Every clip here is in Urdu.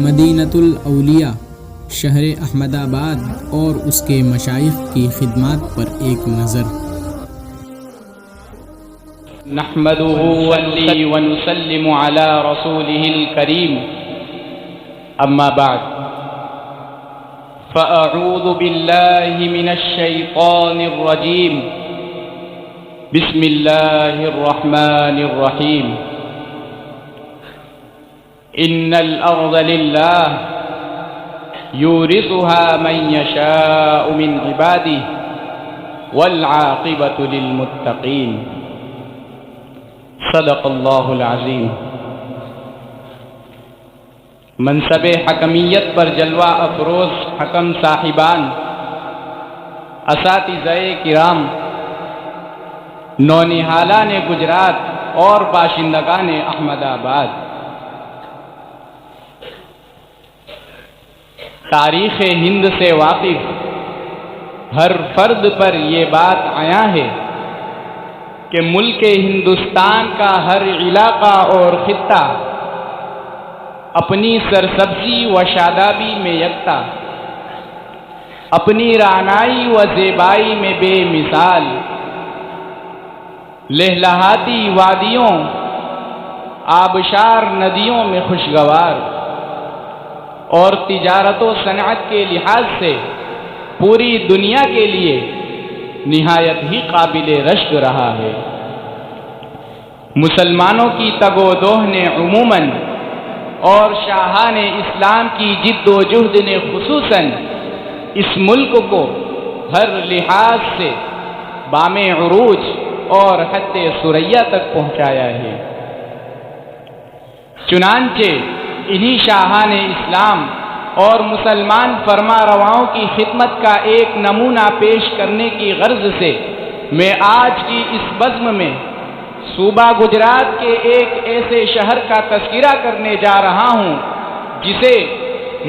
مدینۃ الاولیاء شہر احمد آباد اور اس کے مشائخ کی خدمات پر ایک نظر۔ نحمده ونسلم على رسوله الكريم اما بعد فاعوذ بالله من الشيطان الرجيم بسم الله الرحمن الرحيم ان الارض لله يورثها من يشاء من عباده والعاقبة للمتقين صدق اللہ العظیم۔ منصب حکمیت پر جلوہ افروز حکم صاحبان، اساتذہ کرام، نونہالان گجرات اور باشندگان احمد آباد، تاریخ ہند سے واقف ہر فرد پر یہ بات عیاں ہے کہ ملک ہندوستان کا ہر علاقہ اور خطہ اپنی سرسبزی و شادابی میں یکتا، اپنی رعنائی و زیبائی میں بے مثال، لہلہاتی وادیوں، آبشار ندیوں میں خوشگوار، اور تجارت و صنعت کے لحاظ سے پوری دنیا کے لیے نہایت ہی قابل رشک رہا ہے۔ مسلمانوں کی تگ و دوہ نے عموماً اور شاہان اسلام کی جد و جہد نے خصوصاً اس ملک کو ہر لحاظ سے بام عروج اور حد ثریا تک پہنچایا ہے۔ چنانچہ انہی شاہان اسلام اور مسلمان فرما رواؤں کی خدمت کا ایک نمونہ پیش کرنے کی غرض سے میں آج کی اس بزم میں صوبہ گجرات کے ایک ایسے شہر کا تذکرہ کرنے جا رہا ہوں جسے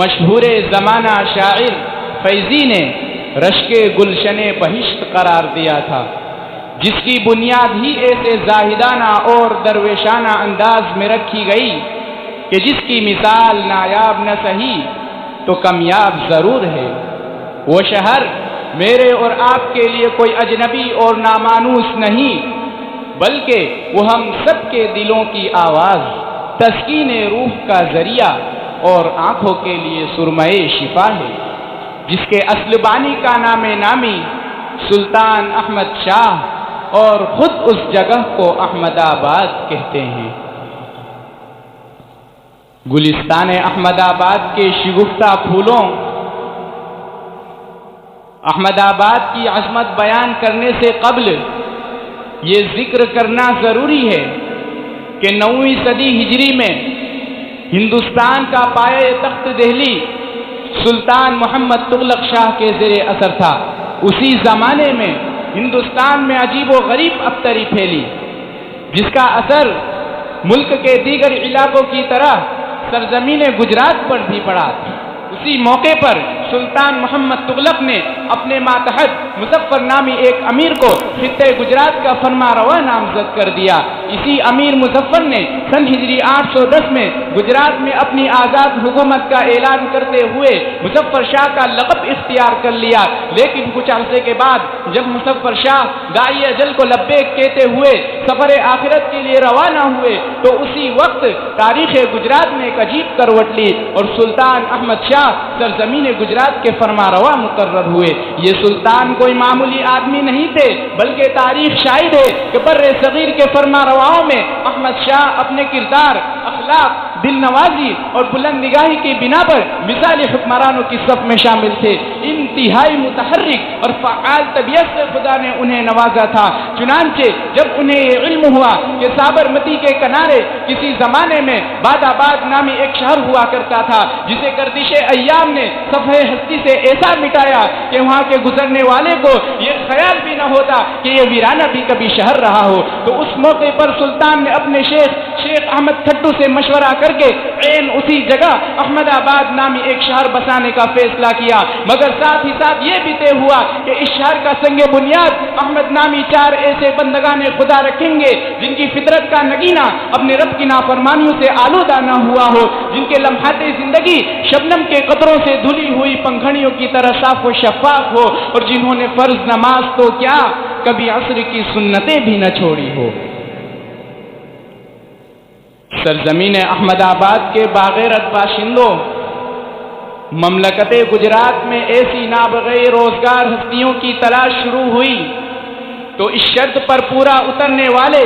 مشہور زمانہ شاعر فیضی نے رشک گلشن بہشت قرار دیا تھا، جس کی بنیاد ہی ایسے زاہدانہ اور درویشانہ انداز میں رکھی گئی کہ جس کی مثال نایاب نہ سہی تو کامیاب ضرور ہے۔ وہ شہر میرے اور آپ کے لیے کوئی اجنبی اور نامانوس نہیں، بلکہ وہ ہم سب کے دلوں کی آواز، تسکین روح کا ذریعہ اور آنکھوں کے لیے سرمئے شفا ہے، جس کے اصل بانی کا نام نامی سلطان احمد شاہ اور خود اس جگہ کو احمد آباد کہتے ہیں۔ گلستان احمد آباد کے شگفتہ پھولوں، احمد آباد کی عظمت بیان کرنے سے قبل یہ ذکر کرنا ضروری ہے کہ 9ویں صدی ہجری میں ہندوستان کا پایہ تخت دہلی سلطان محمد تغلق شاہ کے زیر اثر تھا۔ اسی زمانے میں ہندوستان میں عجیب و غریب ابتری پھیلی، جس کا اثر ملک کے دیگر علاقوں کی طرح سرزمین گجرات پر بھی پڑا۔ اسی موقع پر سلطان محمد تغلق نے اپنے ماتحت مظفر نامی ایک امیر کو خطے گجرات کا فرما روا نامزد کر دیا۔ اسی امیر مظفر نے سن ہجری 810 میں گجرات میں اپنی آزاد حکومت کا اعلان کرتے ہوئے مظفر شاہ کا لقب اختیار کر لیا، لیکن کچھ عرصے کے بعد جب مظفر شاہ داعی اجل کو لبیک کہتے ہوئے سفر آخرت کے لیے روانہ ہوئے تو اسی وقت تاریخ گجرات میں ایک عجیب کروٹ لی اور سلطان احمد شاہ سرزمین گجرات کے فرما روا مقرر ہوئے۔ یہ سلطان کوئی معمولی آدمی نہیں تھے، بلکہ تاریخ شاہد ہے کہ بر صغیر کے فرما رواؤں میں احمد شاہ اپنے کردار، اخلاق، دل نوازی اور بلند نگاہی کی بنا پر مثالی حکمرانوں کی صف میں شامل تھے۔ انتہائی متحرک اور فعال طبیعت سے خدا نے انہیں نوازا تھا۔ چنانچہ جب انہیں یہ علم ہوا کہ سابرمتی کے کنارے کسی زمانے میں باد آباد نامی ایک شہر ہوا کرتا تھا، جسے گردش ایام نے صفحہ ہستی سے ایسا مٹایا کہ وہاں کے گزرنے والے کو یہ خیال بھی نہ ہوتا کہ یہ ویرانہ بھی کبھی شہر رہا ہو۔ تو اس موقع پر سلطان نے اپنے شیخ احمد کھٹو سے مشورہ کر کے عین اسی جگہ احمد آباد نامی ایک شہر بسانے کا فیصلہ کیا، مگر ساتھ ہی ساتھ یہ بھی طے ہوا کہ اس شہر کا سنگ بنیاد احمد نامی 4 ایسے بندگان خدا رکھیں گے جن کی فطرت کا نگینہ اپنے رب کی نافرمانیوں سے آلودہ نہ ہوا ہو، جن کے لمحات زندگی شبنم کے قطروں سے دھلی ہوئی پنکھڑیوں کی طرح صاف و شفاف ہو، اور جنہوں نے فرض نماز تو کیا کبھی عصر کی سنتیں بھی نہ چھوڑی ہو۔ سرزمین احمد آباد کے باغیرت باشندوں، مملکت گجرات میں ایسی نابغیر روزگار ہستیوں کی تلاش شروع ہوئی تو اس شرط پر پورا اترنے والے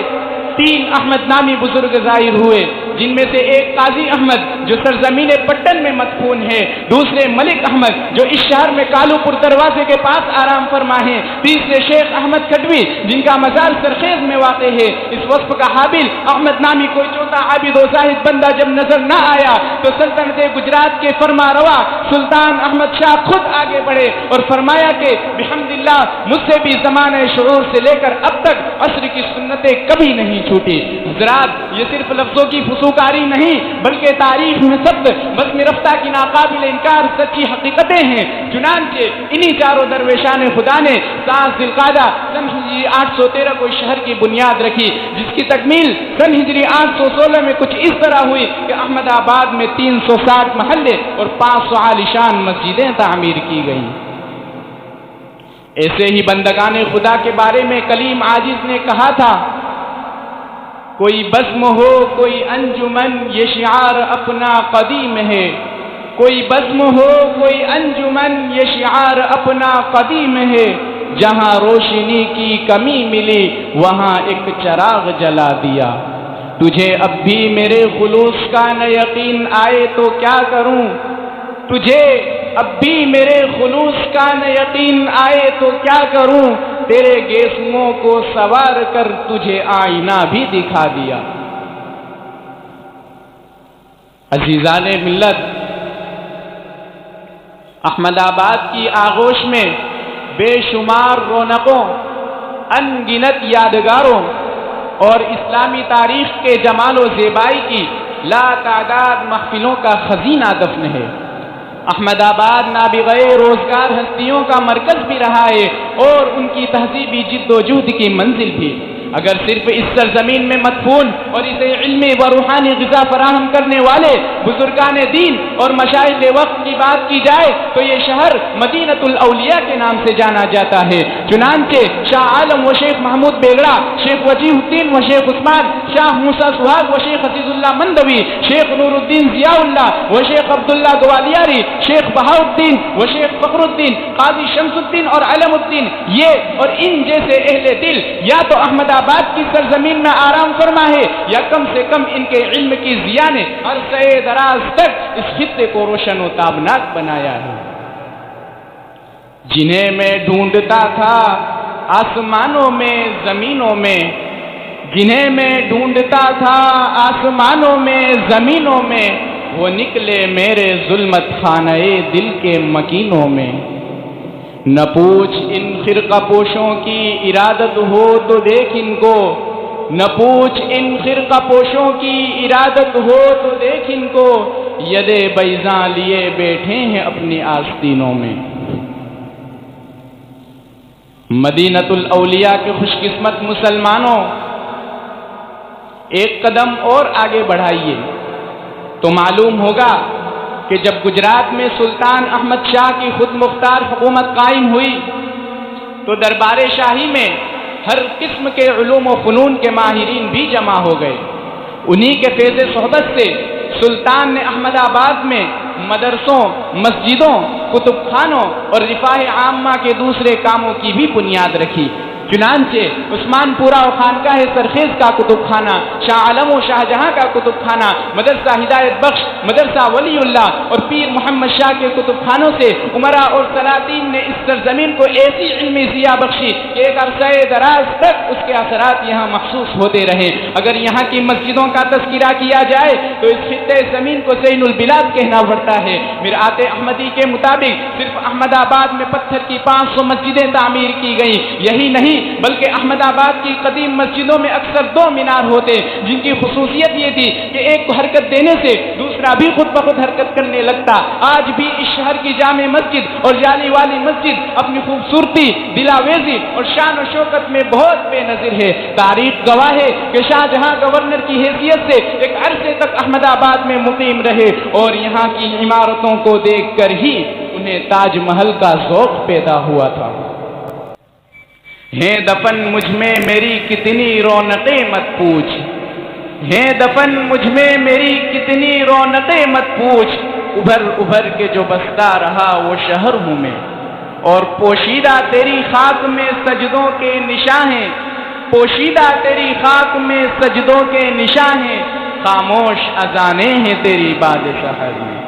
3 احمد نامی بزرگ ظاہر ہوئے، جن میں سے ایک قاضی احمد جو سرزمین پٹن میں مدفون ہے، دوسرے ملک احمد جو اس شہر میں کالو پور دروازے کے پاس آرام فرما ہے، تیسرے شیخ احمد کھٹوی جن کا مزار سرخیز میں واقع ہے۔ اس وصف کا حامل احمد نامی کوئی چوتھا عابد و زاہد بندہ جب نظر نہ آیا تو سلطنت گجرات کے فرما روا سلطان احمد شاہ خود آگے بڑھے اور فرمایا کہ بحمداللہ مجھ سے بھی زمانہ شعور سے لے کر اب تک عصر کی سنتیں کبھی نہیں چھوٹی۔ حضرات، یہ صرف لفظوں کی فسوکاری نہیں بلکہ تاریخ میں ثبت بزم رفتہ کی ناقابل انکار سچی حقیقتیں ہیں۔ چنانچہ انہی 4 درویشان خدا نے 7 ذی القعدہ سن ہجری 813 کو شہر کی بنیاد رکھی، جس کی تکمیل سن ہجری 816 میں کچھ اس طرح ہوئی کہ احمد آباد میں 360 محلے اور 500 عالیشان مسجدیں تعمیر کی گئیں۔ ایسے ہی بندگان خدا کے بارے میں کلیم عاجز نے کہا تھا، کوئی بزم ہو کوئی انجمن یہ شعار اپنا قدیم ہے، کوئی بزم ہو کوئی انجمن یہ شعار اپنا قدیم ہے، جہاں روشنی کی کمی ملی وہاں ایک چراغ جلا دیا، تجھے اب بھی میرے خلوص کا نہ یقین آئے تو کیا کروں، تجھے اب بھی میرے خلوص کا نہ یقین آئے تو کیا کروں، تیرے گیسوؤں کو سوار کر تجھے آئینہ بھی دکھا دیا۔ عزیزان ملت، احمد آباد کی آغوش میں بے شمار رونقوں، ان گنت یادگاروں اور اسلامی تاریخ کے جمال و زیبائی کی لا تعداد محفلوں کا خزینہ دفن ہے۔ احمد آباد نابغیر روزگار ہستیوں کا مرکز بھی رہا ہے اور ان کی تہذیبی جد و جہد کی منزل بھی۔ اگر صرف اس سرزمین میں مدفون اور اسے علمی و روحانی غذا فراہم کرنے والے بزرگان دین اور مشائخ وقت کی بات کی جائے تو یہ شہر مدینۃ الاولیاء کے نام سے جانا جاتا ہے۔ چنانچہ شاہ عالم و شیخ محمود بیگڑا، شیخ وجیہ الدین و شیخ عثمان، شاہ موسیٰ سہاگ و شیخ عزیز اللہ مندوی، شیخ نور الدین ضیاء اللہ و شیخ عبداللہ گوالیاری، شیخ بہاؤالدین و شیخ فخر الدین، قاضی شمس الدین اور علم الدین، یہ اور ان جیسے اہل دل یا تو احمد آباد کی سرزمین میں آرام فرما ہے یا کم سے کم ان کے علم کی ضیاء نے عرصہ دراز تک اس خطے کو روشن و تابناک بنایا ہے۔ جنہیں میں ڈھونڈتا تھا آسمانوں میں زمینوں میں، جنہیں میں ڈھونڈتا تھا آسمانوں میں زمینوں میں، وہ نکلے میرے ظلمت خانہ دل کے مکینوں میں۔ نہ پوچھ ان خرقہ پوشوں کی ارادت ہو تو دیکھ ان کو، نہ پوچھ ان خرقہ پوشوں کی ارادت ہو تو دیکھ ان کو، یدے بیضاں لیے بیٹھے ہیں اپنی آستینوں میں۔ مدینۃ الاولیاء کے خوش قسمت مسلمانوں، ایک قدم اور آگے بڑھائیے تو معلوم ہوگا کہ جب گجرات میں سلطان احمد شاہ کی خود مختار حکومت قائم ہوئی تو دربار شاہی میں ہر قسم کے علوم و فنون کے ماہرین بھی جمع ہو گئے۔ انہی کے فیض صحبت سے سلطان نے احمد آباد میں مدرسوں، مسجدوں، کتب خانوں اور رفاہ عامہ کے دوسرے کاموں کی بھی بنیاد رکھی۔ چنانچہ عثمان پورہ و خانقاہ سرخیز کا کتب خانہ، شاہ عالم و شاہ جہاں کا کتب خانہ، مدرسہ ہدایت بخش، مدرسہ ولی اللہ اور پیر محمد شاہ کے کتب خانوں سے عمراء اور سلاطین نے اس سرزمین کو ایسی علمی ضیاء بخشی کہ ایک عرصہ دراز تک اس کے اثرات یہاں محسوس ہوتے رہے۔ اگر یہاں کی مسجدوں کا تذکرہ کیا جائے تو اس خطے زمین کو زین البلاد کہنا پڑتا ہے۔ مرآت احمدی کے مطابق صرف احمد آباد میں پتھر کی 500 مسجدیں تعمیر کی گئیں۔ یہی نہیں بلکہ احمد آباد کی قدیم مسجدوں میں اکثر 2 مینار ہوتے، جن کی خصوصیت یہ تھی کہ ایک کو حرکت دینے سے دوسرا بھی خود بخود حرکت کرنے لگتا۔ آج بھی اس شہر کی جامع مسجد اور جالی والی مسجد اپنی خوبصورتی، دلاویزی اور شان و شوکت میں بہت بے نظیر ہے۔ تاریخ گواہ ہے کہ شاہ جہاں گورنر کی حیثیت سے ایک عرصے تک احمد آباد میں مقیم رہے اور یہاں کی عمارتوں کو دیکھ کر ہی انہیں تاج محل کا ذوق پیدا ہوا تھا۔ ہے دفن مجھ میں میری کتنی رونقیں مت پوچھ، ہے دفن مجھ میں میری کتنی رونقیں مت پوچھ، ابھر ابھر کے جو بستا رہا وہ شہر ہوں میں، اور پوشیدہ تیری خاک میں سجدوں کے نشاں ہیں، پوشیدہ تیری خاک میں سجدوں کے نشاں ہیں، خاموش اذانیں ہیں تیری باد سحر میں۔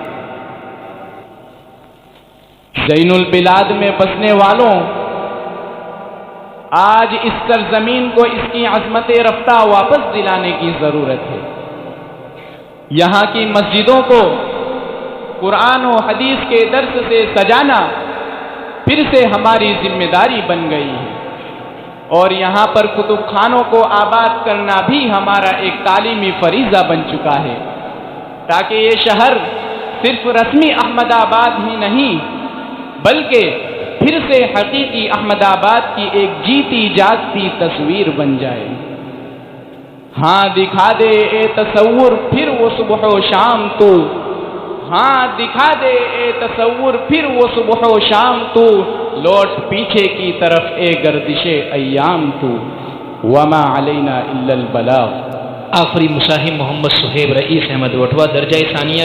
زین البلاد میں بسنے والوں، آج اس سرزمین کو اس کی عظمت رفتہ واپس دلانے کی ضرورت ہے۔ یہاں کی مسجدوں کو قرآن و حدیث کے درس سے سجانا پھر سے ہماری ذمہ داری بن گئی ہے، اور یہاں پر کتب خانوں کو آباد کرنا بھی ہمارا ایک تعلیمی فریضہ بن چکا ہے، تاکہ یہ شہر صرف رسمی احمد آباد ہی نہیں بلکہ پھر سے حقیقی احمد آباد کی ایک جیتی جاگتی تصویر بن جائے۔ ہاں دکھا دے اے تصور پھر وہ صبح و شام تو، ہاں دکھا دے اے تصور پھر وہ صبح و شام تو، لوٹ پیچھے کی طرف اے گردش ایام تو، وما علینا الا البلاغ۔ آخری مساہم محمد صہیب رئیس احمد وٹوا، درجہ ثانیہ